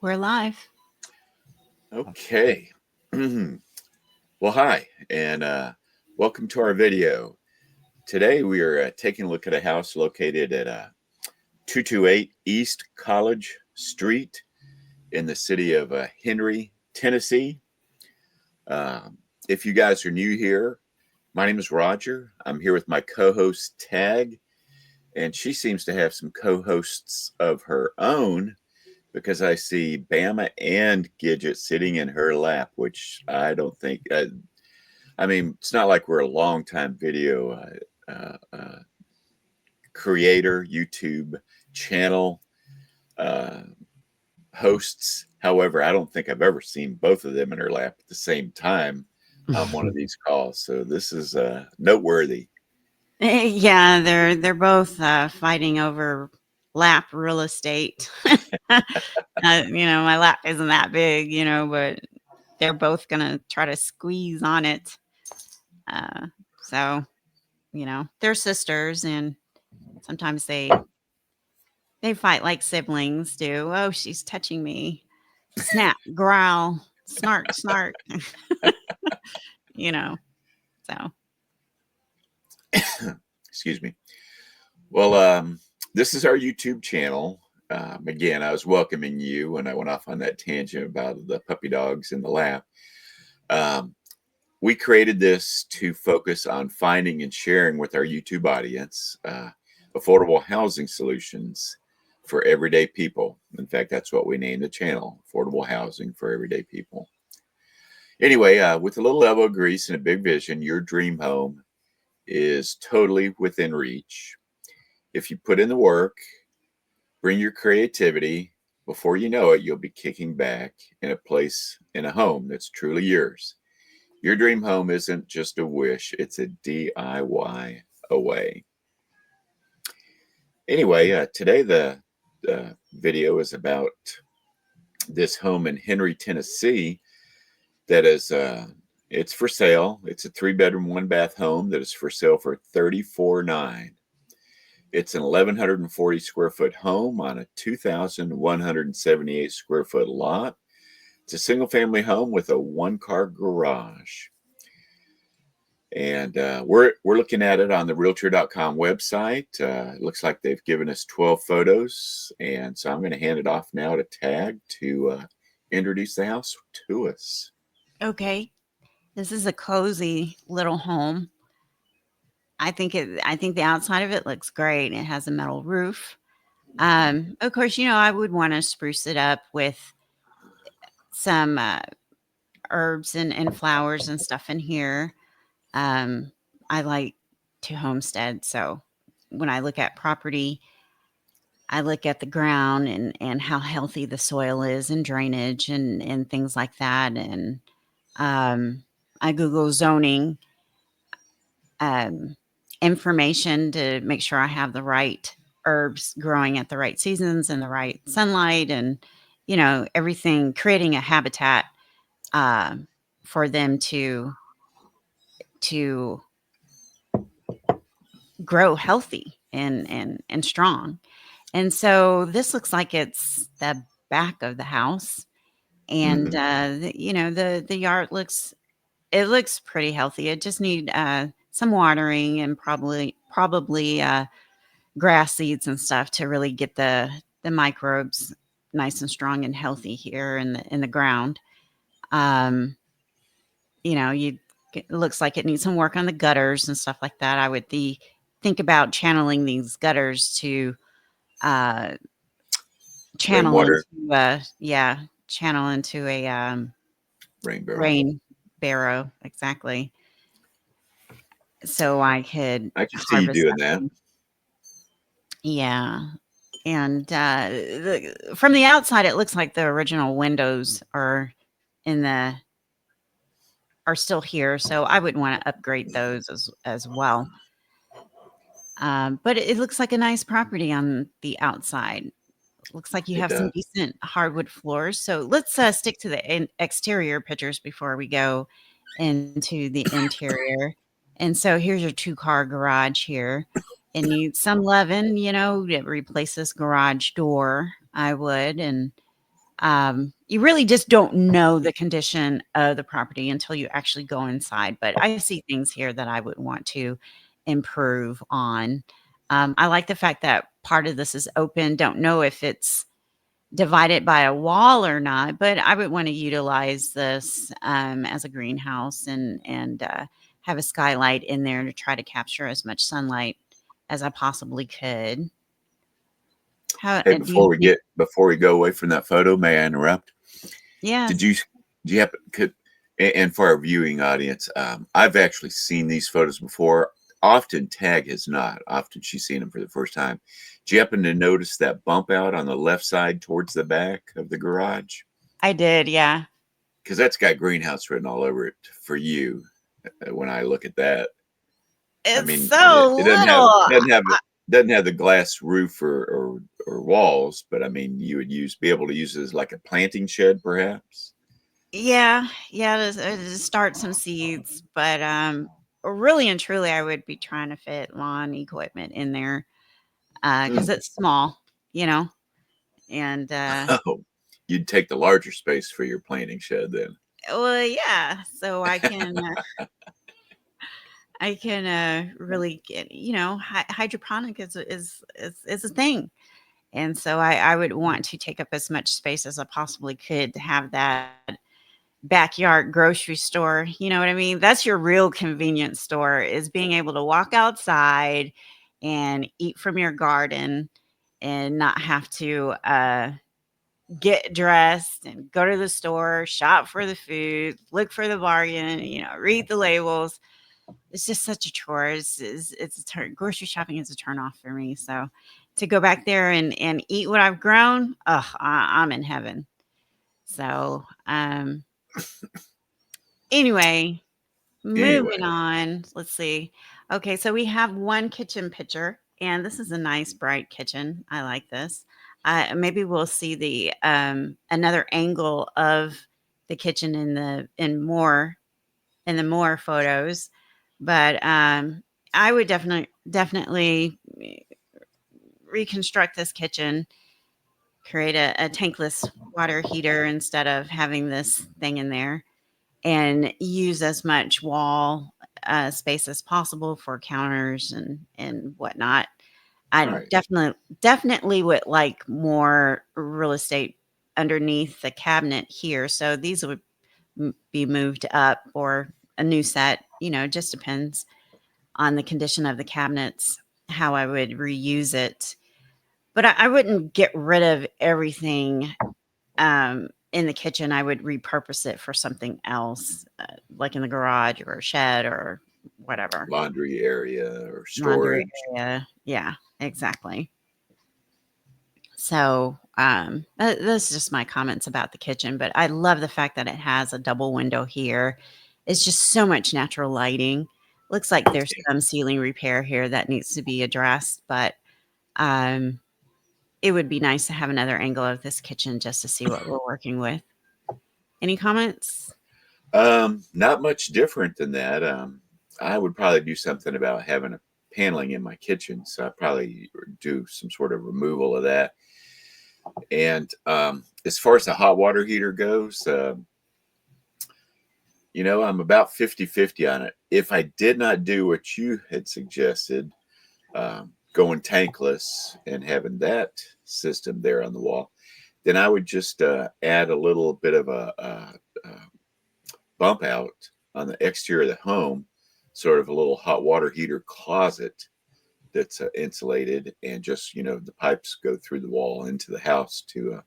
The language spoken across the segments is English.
We're live. Okay. Well, hi, and welcome to our video. Today we are taking a look at a house located at 228 East College Street in the city of Henry, Tennessee. If you guys are new here, my name is Roger. I'm here with my co-host Tagg, and she seems to have some co-hosts of her own because I see Bama and Gidget sitting in her lap, which I don't think. I mean, it's not like we're a long time video creator, YouTube channel uh, hosts. However, I don't think I've ever seen both of them in her lap at the same time on one of these calls. So this is noteworthy. Yeah, they're both fighting over lap real estate. My lap isn't that big, but they're both gonna try to squeeze on it. Uh, so, they're sisters, and sometimes they fight like siblings do. Oh, she's touching me. Snap, growl, snark, snark. you know. So Excuse me. Well, this is our YouTube channel. Again, I was welcoming you when I went off on that tangent about the puppy dogs in the lap. We created this to focus on finding and sharing with our YouTube audience affordable housing solutions for everyday people. In fact, that's what we named the channel, Affordable Housing for Everyday People. Anyway, with a little elbow grease and a big vision, your dream home is totally within reach. If you put in the work, bring your creativity, before you know it, you'll be kicking back in a place, in a home that's truly yours. Your dream home isn't just a wish, it's a DIY away. Anyway, today the video is about this home in Henry, Tennessee that is it's for sale. It's a 3-bedroom, 1-bath home that is for sale for $34,900. It's an 1,140 square foot home on a 2,178 square foot lot. It's a single family home with a 1-car garage. And we're looking at it on the realtor.com website. It looks like they've given us 12 photos. And so I'm going to hand it off now to Tagg to introduce the house to us. okay, this is a cozy little home. I think the outside of it looks great. It has a metal roof. Of course, I would want to spruce it up with some herbs and flowers and stuff in here. I like to homestead, so when I look at property, I look at the ground and how healthy the soil is and drainage and things like that. And I Google zoning um, information to make sure I have the right herbs growing at the right seasons and the right sunlight and, everything, creating a habitat uh, for them to grow healthy and strong. And so this looks like it's the back of the house. And the yard looks pretty healthy. It just need some watering and probably grass seeds and stuff to really get the microbes nice and strong and healthy here in the ground. Um, you it looks like it needs some work on the gutters and stuff like that. I would think about channeling these gutters to uh, channel Rainwater, into channel into a rain barrel. rain barrow, exactly, so I could I can see you harvest doing that that. rain. Yeah, and from the outside, it looks like the original windows in the are still here, so I would want to upgrade those as well. But it looks like a nice property on the outside. Looks like you It have some does. decent hardwood floors. So let's stick to the exterior pictures before we go into the interior. And so here's your 2-car garage here. It needs some loving, to replace this garage door. I would, and You really just don't know the condition of the property until you actually go inside. But I see things here that I would want to improve on. I like the fact that part of this is open. Don't know if it's divided by a wall or not, but I would want to utilize this as a greenhouse and have a skylight in there to try to capture as much sunlight as I possibly could. How Hey, do you have any? before we go away from that photo, may I interrupt? Did Yes, you do you happen could and for our viewing audience, I've actually seen these photos before. Often Tagg has not. Often she's seen them for the first time. Do you happen to notice that bump out on the left side towards the back of the garage? I did. Yeah. Because that's got greenhouse written all over it for you. When I look at that, I It's mean, it so little. doesn't have the glass roof or walls, but I mean, you would be able to use it as like a planting shed, perhaps. Yeah, yeah, to start some seeds, but, really and truly, I would be trying to fit lawn equipment in there, because Hmm. it's small, you know, and, Oh, you'd take the larger space for your planting shed then. well, yeah, so I can really get, hydroponic is a thing, and so I would want to take up as much space as I possibly could to have that backyard grocery store, you know what I mean? That's your real convenience store, is being able to walk outside and eat from your garden and not have to, get dressed and go to the store, shop for the food, look for the bargain, read the labels. It's just such a chore. It's a turn grocery shopping is a turn off for me, so to go back there and eat what I've grown, I'm in heaven. So, anyway, moving Anyway, on, let's see. Okay, so we have one kitchen picture, and this is a nice bright kitchen. I like this. Maybe we'll see the another angle of the kitchen in the more photos, but I would definitely reconstruct this kitchen, create a tankless water heater instead of having this thing in there, and use as much wall space as possible for counters and whatnot. I right, definitely would like more real estate underneath the cabinet here. So these would be moved up or a new set. Just depends on the condition of the cabinets, how I would reuse it. But I wouldn't get rid of everything in the kitchen. I would repurpose it for something else, like in the garage or a shed or whatever. laundry area or Laundry storage. area. Yeah, exactly. So, that's just my comments about the kitchen, but I love the fact that it has a double window here. It's just so much natural lighting. Looks like there's some ceiling repair here that needs to be addressed, but um, it would be nice to have another angle of this kitchen just to see what we're working with. Any comments? Not much different than that. I would probably do something about having a paneling in my kitchen, so I probably do some sort of removal of that. And as far as the hot water heater goes, I'm about 50-50 on it. If I did not do what you had suggested, going tankless and having that system there on the wall, then I would just add a little bit of a bump out on the exterior of the home, sort of a little hot water heater closet that's insulated, and just the pipes go through the wall into the house to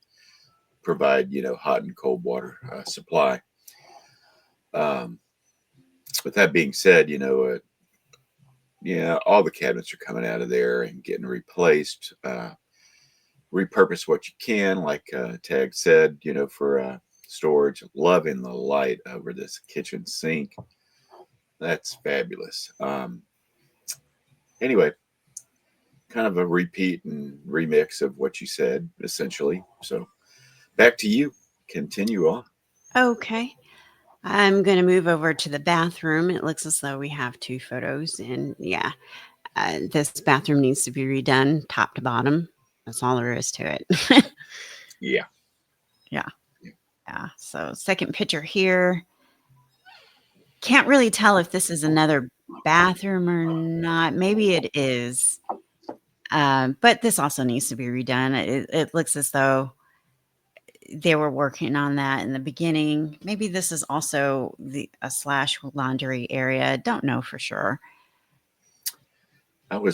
provide hot and cold water supply. Um, with that being said, yeah, all the cabinets are coming out of there and getting replaced. Repurpose what you can, like Tagg said, for storage. Loving the light over this kitchen sink. That's fabulous. Anyway, kind of a repeat and remix of what you said, essentially. So back to you. Continue on. Okay. I'm going to move over to the bathroom. It looks as though we have two photos, and yeah, this bathroom needs to be redone top to bottom. That's all there is to it. Yeah. Yeah. Yeah. Yeah. So, second picture here. Can't really tell if this is another bathroom or not. Maybe it is. But this also needs to be redone. It looks as though they were working on that in the beginning. Maybe this is also a slash laundry area. Don't know for sure.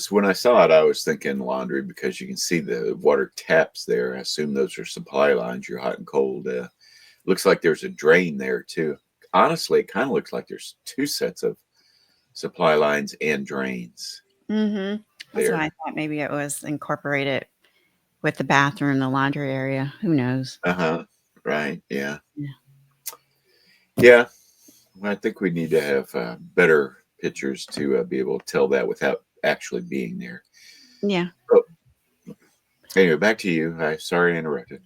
When I saw it, I was thinking laundry because you can see the water taps there. I assume those are supply lines. You're hot and cold. Looks like there's a drain there too. Honestly, it kind of looks like there's two sets of supply lines and drains Hmm. That's why I there. thought maybe it was incorporated with the bathroom, the laundry area. Who knows? Uh huh. Right. Yeah. Yeah. Yeah. Well, I think we need to have better pictures to be able to tell that without actually being there. Yeah. Oh, anyway, back to you. I sorry I interrupted.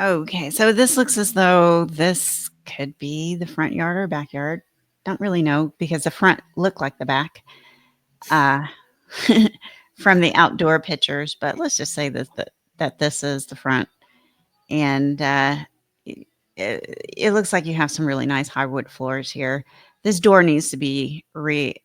Okay. So this looks as though this could be the front yard or backyard. Don't really know because the front looked like the back uh, from the outdoor pictures. But let's just say that this is the front. And it, it looks like you have some really nice hardwood floors here. This door needs to be it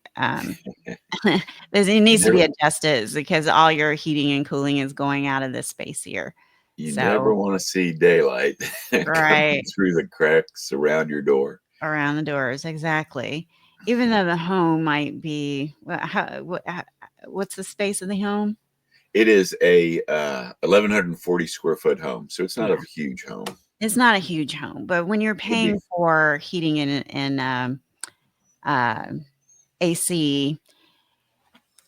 You needs to be never, adjusted because all your heating and cooling is going out of this space here. you never So, want to see daylight coming right through the cracks around your door. around the doors, exactly. Even though the home might be, what's the space of the home? It is a 1,140 square foot home, so it's not a Yeah, huge home. it's not a huge home, but when you're It'd be paying for heating and uh, AC,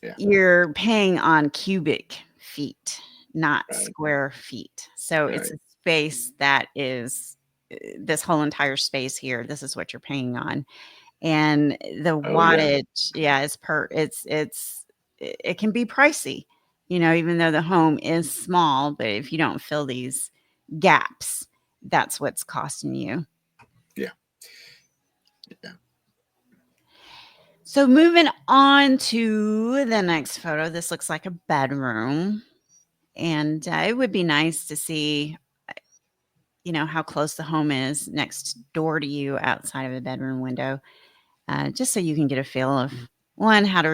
yeah, you're paying on cubic feet, not right, square feet. So it's right. a space that is this whole entire space here. This is what you're paying on. And the Oh yeah, wattage, yeah, it can be pricey, even though the home is small, but if you don't fill these gaps, that's what's costing you. yeah, yeah. So moving on to the next photo, this looks like a bedroom. And it would be nice to see, how close the home is next door to you outside of a bedroom window, just so you can get a feel of one, how to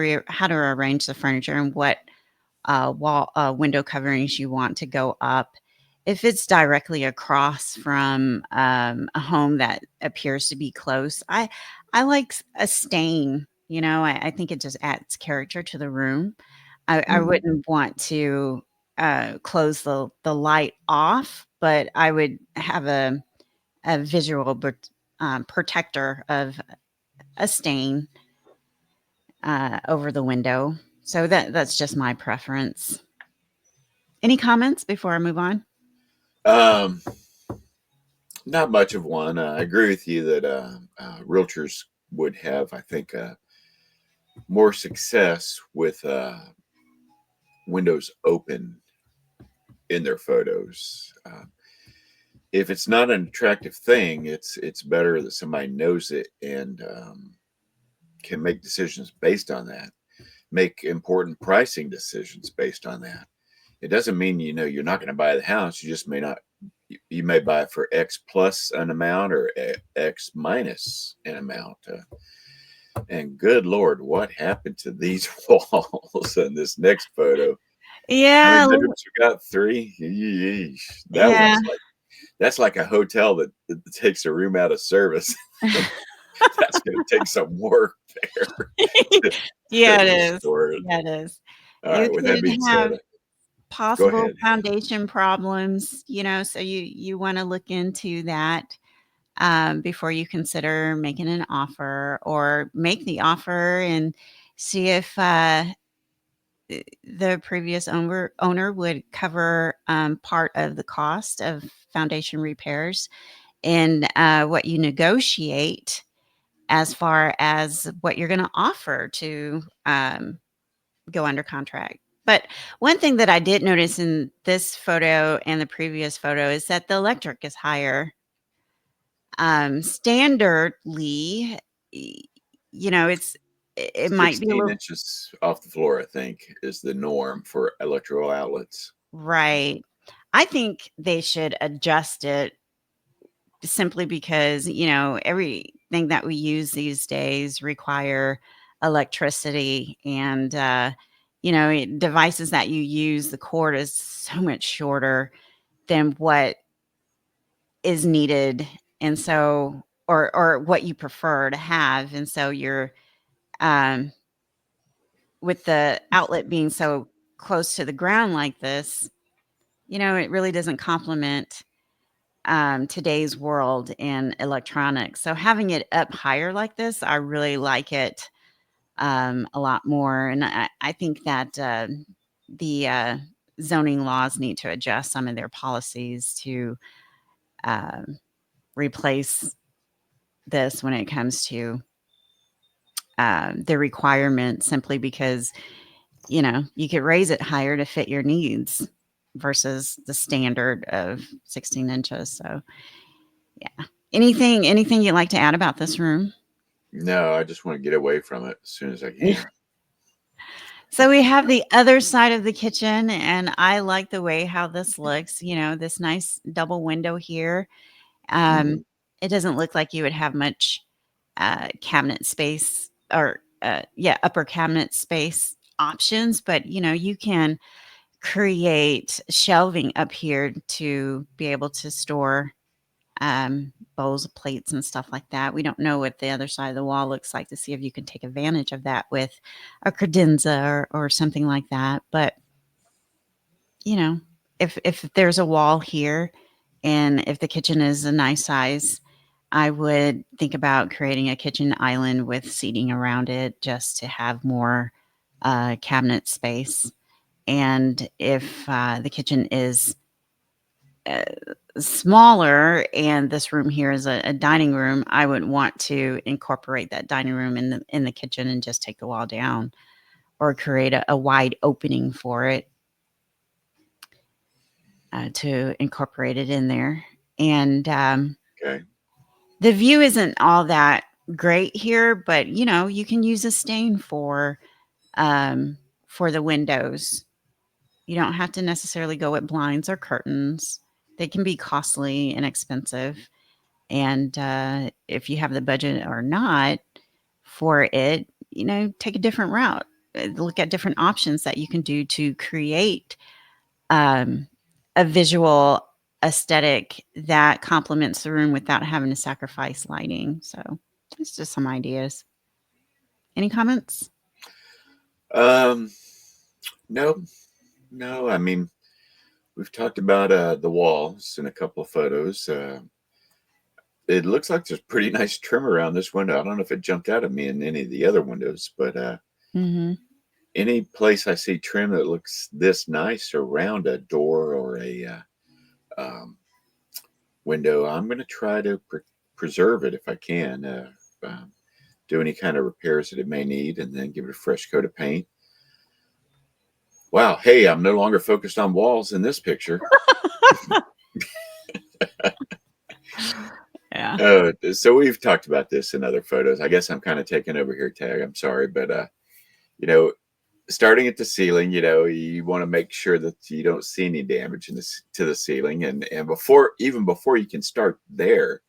arrange the furniture and what wall window coverings you want to go up. If it's directly across from a home that appears to be close, I like a stain. I think it just adds character to the room. I Mhm. wouldn't want to close the light off, but I would have a visual protector of a stain over the window. So that's just my preference. Any comments before I move on? Um, Not much of one. I agree with you that realtors would have, I think, more success with windows open in their photos. If it's not an attractive thing, it's better that somebody knows it and can make decisions based on that. Make important pricing decisions based on that. It doesn't mean you're not going to buy the house. You just may not. You may buy it for X plus an amount or X minus an amount. And good Lord, what happened to these walls in this next photo? How many Yeah, bedrooms you got? Three. Yeesh. That yeah. looks like that's like a hotel that takes a room out of service. That's going to take some work there to, Yeah, to it is. restore it. Yeah, it is. All You right. With that could being said, have go possible ahead. foundation problems, so you wanna look into that, before you consider making an offer or make the offer and see if, the previous owner would cover, part of the cost of foundation repairs and, what you negotiate as far as what you're gonna offer to, go under contract. But one thing that I did notice in this photo and the previous photo is that the electric is higher. Standardly, y it might be a 16 little. inches off the floor, I think, is the norm for electrical outlets. Right. I think they should adjust it simply because, everything that we use these days require electricity and, devices that you use, the cord is so much shorter than what is needed. And so, or what you prefer to have. And so um, with the outlet being so close to the ground like this, it really doesn't complement today's world in electronics. So having it up higher like this, I really like it a lot more. And I think that the zoning laws need to adjust some of their policies to um replace this when it comes to the requirement, simply because, you could raise it higher to fit your needs versus the standard of 16 inches. So, yeah. Anything you'd like to add about this room? No, I just want to get away from it as soon as I can. So we have the other side of the kitchen, and I like the way how this looks, this nice double window here. Um, Hmm. it doesn't look like you would have much cabinet space, or yeah, upper cabinet space options, but you can create shelving up here to be able to store bowls, plates, and stuff like that. We don't know what the other side of the wall looks like to see if you can take advantage of that with a credenza or something like that. But you know, if there's a wall here, and if the kitchen is a nice size, I would think about creating a kitchen island with seating around it, just to have more cabinet space. And if the kitchen is uh, smaller, and this room here is a dining room, I would want to incorporate that dining room in the kitchen and just take the wall down, or create a wide opening for it to incorporate it in there. And Okay. the view isn't all that great here, but you can use a stain for the windows. You don't have to necessarily go with blinds or curtains. They can be costly and expensive. And if you have the budget or not for it, take a different route. Look at different options that you can do to create um, a visual aesthetic that complements the room without having to sacrifice lighting. So it's just some ideas. Any comments? Um, no, no. I mean, we've talked about the walls in a couple of photos. It looks like there's pretty nice trim around this window. I don't know if it jumped out at me in any of the other windows, but Hmm. any place I see trim that looks this nice around a door or a um, window, I'm going to try to preserve it if I can. Do any kind of repairs that it may need, and then give it a fresh coat of paint. Wow, hey, I'm no longer focused on walls in this picture. Yeah. So we've talked about this in other photos. I guess I'm kind of taking over here, Tag. I'm sorry, but you know, starting at the ceiling, you want to make sure that you don't see any damage to the ceiling, and before you can start there,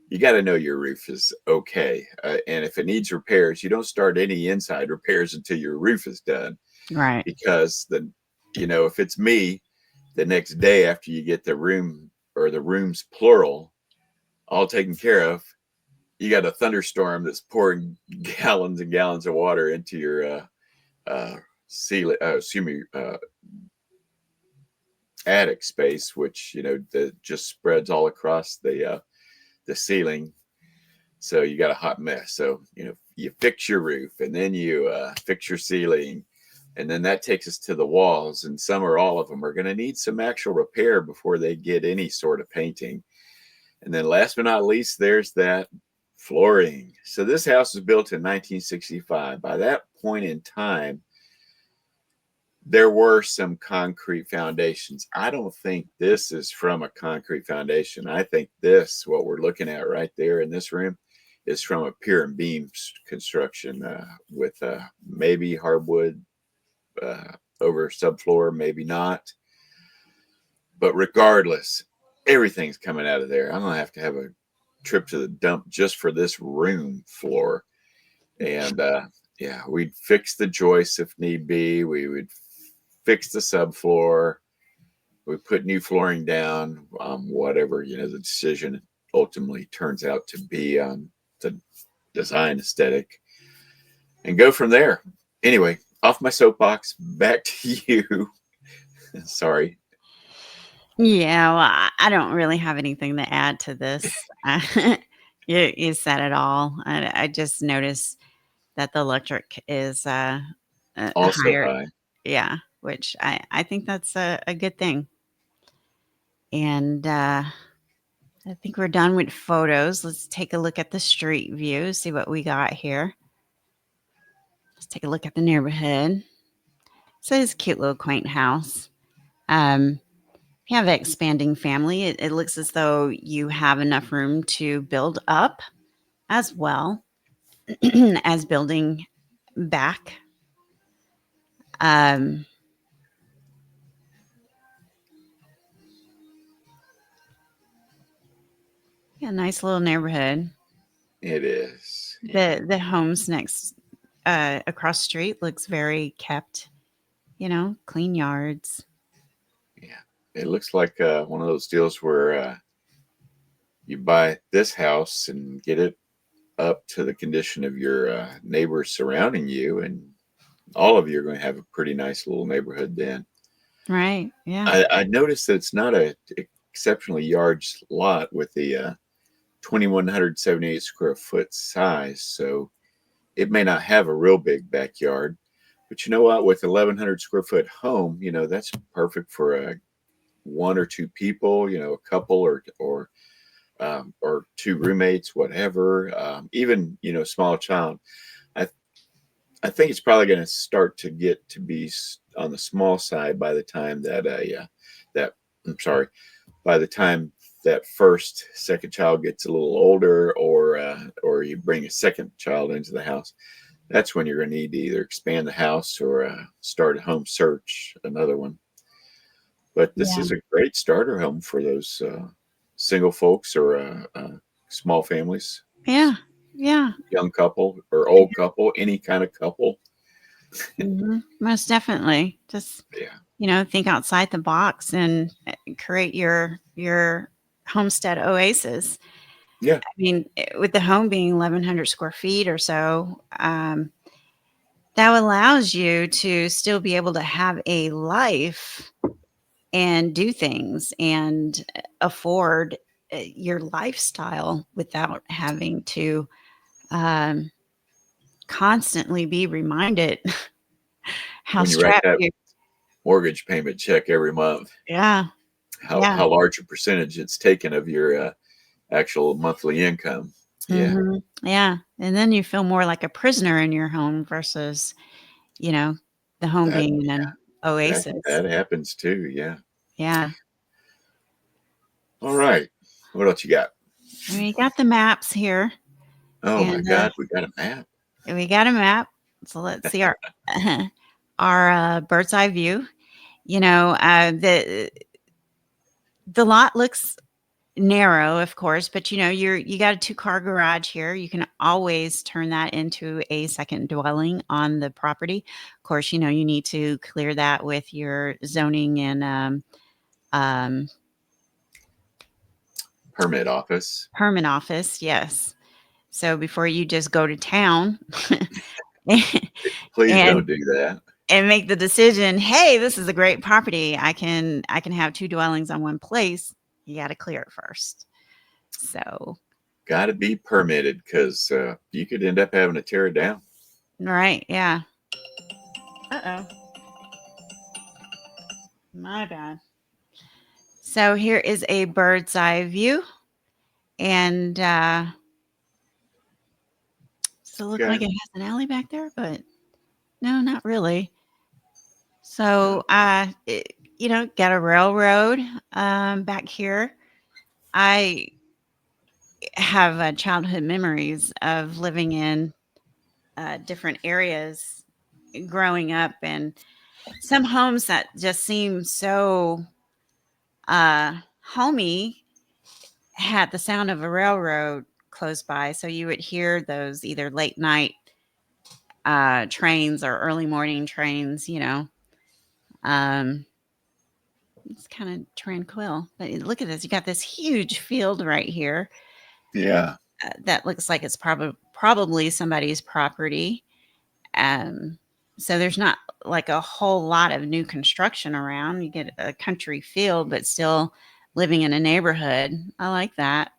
you got to know your roof is okay. And if it needs repairs, you don't start any inside repairs until your roof is done, Right. because if it's me, the next day after you get the room or the rooms plural all taken care of, you got a thunderstorm that's pouring gallons and gallons of water into your uh, ceiling, attic space, which just spreads all across the ceiling. So you got a hot mess. So you fix your roof, and then you fix your ceiling, and then that takes us to the walls. And some or all of them are going to need some actual repair before they get any sort of painting. And then last but not least, there's that flooring. So this house was built in 1965. By that point in time, there were some concrete foundations. I don't think this is from a concrete foundation. I think what we're looking at right there in this room, is from a pier and beam construction, with maybe hardwood over subfloor, maybe not. But regardless, everything's coming out of there. I'm gonna have a trip to the dump just for this room floor. And yeah, we'd fix the joists if need be. We would fix the subfloor. We put new flooring down. Whatever the decision ultimately turns out to be on the design aesthetic, and go from there. Anyway, off my soapbox. Back to you. Sorry. Yeah, well, I don't really have anything to add to this. You said it all. I just noticed that the electric is a Also higher, high. yeah, which I think that's a good thing. And I think we're done with photos. Let's take a look at the street view, see what we got here. Let's take a look at the neighborhood. So it's a cute little quaint house. If you have an expanding family, it looks as though you have enough room to build up as well as building back. Um, yeah, nice little neighborhood. It is. Yeah. The homes next across the street looks very kept. Clean yards. Yeah. It looks like one of those deals where you buy this house and get it up to the condition of your neighbors surrounding you, and all of you are going to have a pretty nice little neighborhood then. Right. Yeah. I noticed that it's not a exceptionally large lot with the 2,178 square foot size, so it may not have a real big backyard. But you know what? With 1,100 square foot home, that's perfect for one or two people, a couple or two roommates, whatever. Even small child. I I think it's probably going to start to get to be on the small side by the time that that I'm sorry, by the time that second child gets a little older, or you bring a second child into the house. That's when you're going to need to either expand the house or start a home search, another one. But this Yeah. is a great starter home for those single folks or small families, Yeah. Yeah. young couple or old couple, any kind of couple. Most definitely. Just, Yeah, think outside the box and create your homestead oasis. yeah. I mean, with the home being 1,100 square feet or so, that allows you to still be able to have a life and do things and afford your lifestyle without having to um, constantly be reminded how When you write strapped that you. mortgage payment check every month, Yeah, yeah. how large a percentage it's taken of your actual monthly income. Yeah, Yeah, and then you feel more like a prisoner in your home versus, you know, the home that being an oasis. that happens too. Yeah. Yeah. All right. What else you got? I mean, you got the maps here, Oh my and God, we got a map. we got a map. So let's see our our bird's eye view. The lot looks narrow, of course, but you got a two-car garage here. You can always turn that into a second dwelling on the property. Of course, you need to clear that with your zoning and um, Permit office. permit office. Yes. So before you just go to town Please and don't do that. make the decision, hey, this is a great property. I can have two dwellings on one place. You got to clear it first. So, Got to be permitted because you could end up having to tear it down. right, yeah. Uh-oh. My bad. So here is a bird's eye view, and does it look like Okay. it has an alley back there? But no, not really. No, So, got a railroad back here. I have childhood memories of living in different areas growing up, and some homes that just seem so Homie had the sound of a railroad close by, so you would hear those either late night trains or early morning trains. Um, it's kind of tranquil. But look at this. You got this huge field right here Yeah. that looks like it's probably somebody's property. Um, so there's not like a whole lot of new construction around. You get a country feel, but still living in a neighborhood. I like that.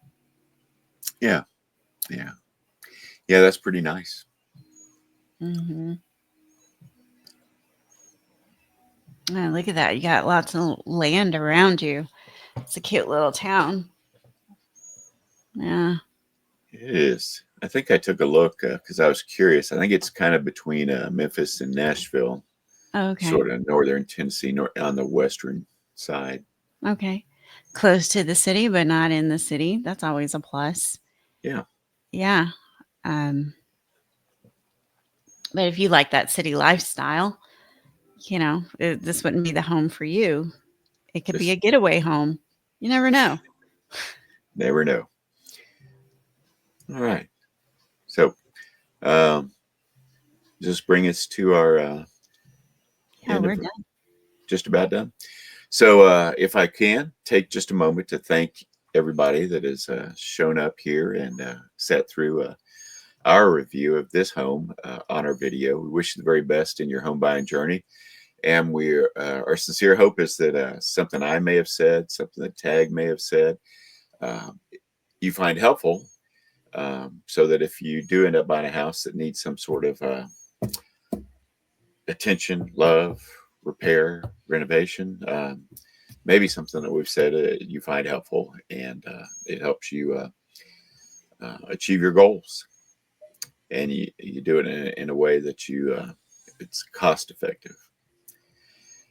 Yeah. Yeah. Yeah. That's pretty nice. Hmm. Oh, look at that. You got lots of land around you. It's a cute little town. Yeah. It is. I think I took a look because I was curious. I think it's kind of between Memphis and Nashville, Okay. sort of northern Tennessee, on the western side. Okay. Close to the city, but not in the city. That's always a plus. Yeah. Yeah. Um, but if you like that city lifestyle, this wouldn't be the home for you. It could be a Just getaway home. You never know. never know. All right. So, um, just bring us to our Yeah, end we're of done. just about done. So, if I can take just a moment to thank everybody that has shown up here and sat through our review of this home on our video. We wish you the very best in your home buying journey. And our sincere hope is that something I may have said, something that Tagg may have said, um, you find helpful, so that if you do end up buying a house that needs some sort of attention, love, repair, renovation, maybe something that we've said you find helpful, and it helps you achieve your goals, and you do it in a way that it's cost effective.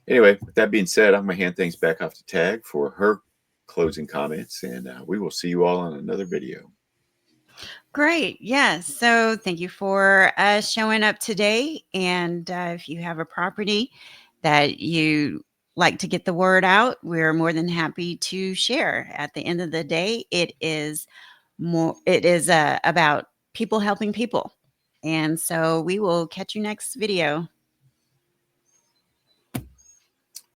Anyway, with that being said, I'm going to hand things back off to Tagg for her closing comments, and we will see you all on another video. Great. Yes. So thank you for showing up today. And if you have a property that you like to get the word out, we're more than happy to share. At the end of the day, it is about people helping people. And so we will catch you next video.